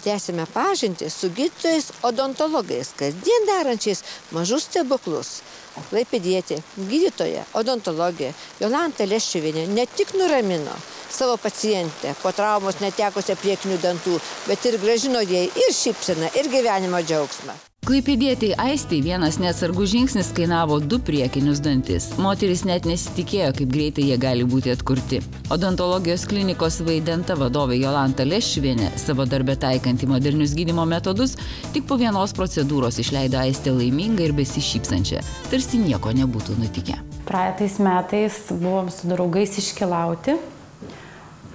tęsime pažintį su gydytojais odontologais, kasdien darančiais mažus stebuklus. Klaipėdietė, gydytoja, odontologė Jolanta Leščiuvienė ne tik nuramino savo pacientę po traumos netekusią priekinių dantų, bet ir grąžino jai ir šypseną, ir gyvenimo džiaugsmą. Klaipėdietei Aistei vienas neatsargus žingsnis kainavo 2 priekinius dantis. Moteris net nesitikėjo, kaip greitai jie gali būti atkurti. Odontologijos klinikos Vaidenta vadovė Jolanta Leščiuvienė, savo darbę taikanti modernius gydymo metodus, tik po vienos procedūros išleido Aistę laimingą ir besišypsančią, tarsi nieko nebūtų nutikę. Praeitais metais buvom su draugais iškeliauti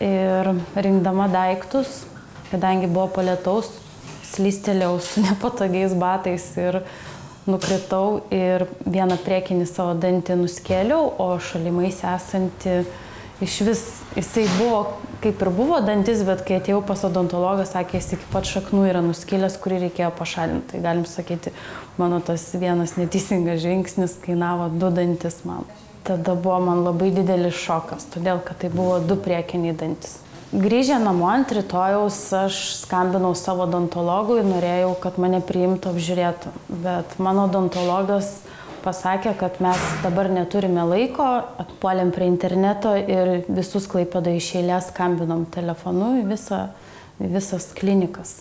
ir rinkdama daiktus, kadangi buvo po lietaus, slystelėjau su nepatogiais batais ir nukritau ir vieną priekinį savo dantį nuskėliau, o šalimais esantį iš vis, jisai buvo, kaip ir buvo dantis, bet kai atėjau pas odontologą, sakė, jis iki pat šaknų yra nuskėlęs, kurį reikėjo pašalinti. Tai galim sakyti, mano tas vienas neteisingas žingsnis kainavo 2 dantis man. Tada buvo man labai didelis šokas, todėl kad tai buvo 2 priekiniai dantis. Grįžę namo ant rytojaus aš skambinau savo odontologui ir norėjau, kad mane priimtų, apžiūrėtų. Bet mano odontologas pasakė, kad mes dabar neturime laiko, atpuolėm prie interneto ir visus Klaipėdoje iš eilės skambinom telefonu į visas klinikas.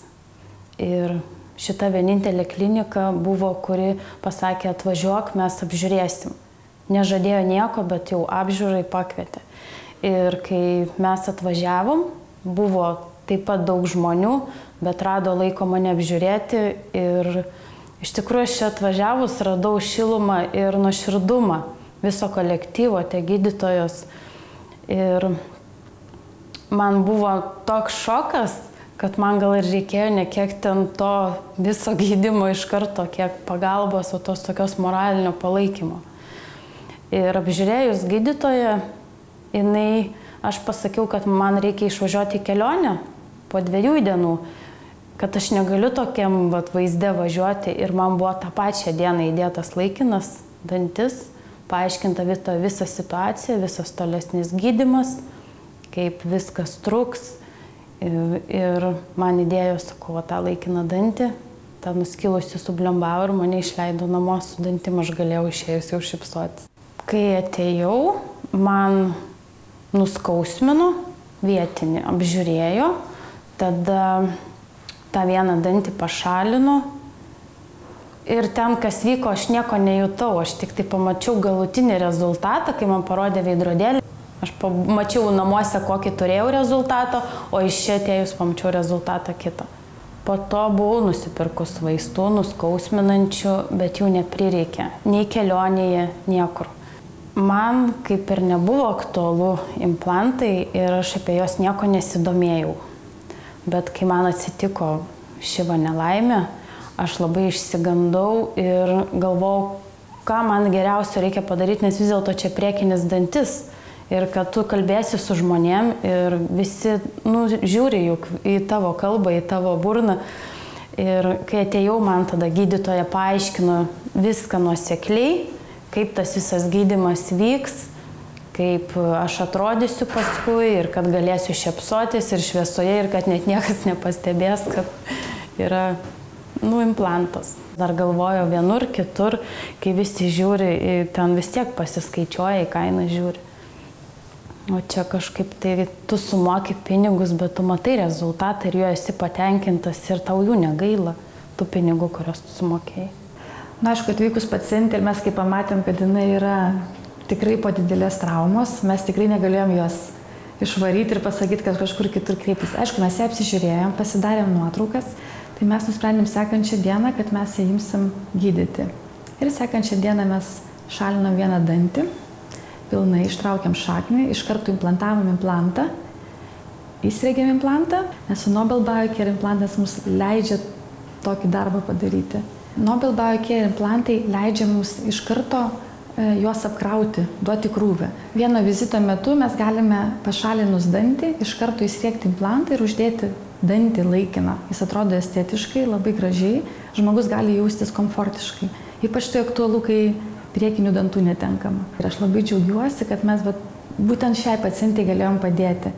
Ir šita vienintelė klinika buvo, kuri pasakė, atvažiuok, mes apžiūrėsim. Nežadėjo nieko, bet jau apžiūrai pakvietė. Ir kai mes atvažiavom, buvo taip pat daug žmonių, bet rado laiko mane apžiūrėti ir iš tikrųjų aš čia atvažiavus radau šilumą ir nuoširdumą viso kolektyvo, tiek gydytojos. Ir man buvo toks šokas, kad man gal ir reikėjo ne kiek ten to viso gydymo iš karto, kiek pagalbos, o tos tokios moralinio palaikymo. Ir apžiūrėjus gydytoją, aš pasakiau, kad man reikia išvažiuoti į kelionę po 2 dienų, kad aš negaliu tokiam vaizde važiuoti ir man buvo tą pačią dieną įdėtas laikinas dantis, paaiškinta visą situaciją, visas tolesnis gydymas, kaip viskas truks ir man įdėjo, sakau, tą laikiną dantį, tą nuskilusi sublembavo ir mane išleido namo su dantim, aš galėjau išėjus jau šypsotis. Kai atėjau, man nuskausmino, vietinį apžiūrėjo, tada tą vieną dantį pašalino ir ten, kas vyko, aš nieko nejutau, aš tik tai pamačiau galutinį rezultatą, kai man parodė veidrodėlį. Aš pamačiau namuose, kokį turėjau rezultatą, o iš čia atėjus pamačiau rezultatą kitą. Po to buvau nusipirkus vaistų, nuskausminančių, bet jų neprireikė, nei kelionėje, niekur. Man kaip ir nebuvo aktualu implantai ir aš apie juos nieko nesidomėjau. Bet kai man atsitiko ši nelaimė, aš labai išsigandau ir galvojau, ką man geriausio reikia padaryti, nes vis dėlto čia priekinis dantis. Ir kad tu kalbėsi su žmonėm ir visi žiūri juk į tavo kalbą, į tavo burną. Ir kai atėjau, man tada gydytoja paaiškino viską nuosekliai, kaip tas visas gydymas vyks, kaip aš atrodysiu paskui ir kad galėsiu šypsotis ir šviesoje ir kad net niekas nepastebės, kad yra implantas. Dar galvoju vienur, kitur, kai visi žiūri, ten vis tiek pasiskaičiuoja, į kainą žiūri. O čia kažkaip tai tu sumoki pinigus, bet tu matai rezultatą ir juo esi patenkintas ir tau jų negaila, tų pinigų, kurios tu sumokėjai. Na, aišku, atvykus pacientė ir mes kaip pamatėm, kad jinai yra tikrai po didelės traumos, mes tikrai negalėjom jos išvaryti ir pasakyti, kad kažkur kitur kreiptis. Aišku, mes ją apsižiūrėjom, pasidarėm nuotraukas, tai mes nusprendėm sekančią dieną, kad mes ją imsim gydyti. Ir sekančią dieną mes šalinom vieną dantį, pilnai ištraukėm šaknį, iš karto implantavom implantą, įsriegėm implantą, nes su Nobel Biocare implantas mums leidžia tokį darbą padaryti. Nobel Biocare implantai leidžia mums iš karto juos apkrauti, duoti krūvį. Vieno vizito metu mes galime pašalinus dantį, iš karto įsriegti implantą ir uždėti dantį laikiną. Jis atrodo estetiškai, labai gražiai, žmogus gali jaustis komfortiškai. Ypač tai aktualu, kai priekinių dantų netenkama. Ir aš labai džiaugiuosi, kad mes būtent šiai pacientai galėjom padėti.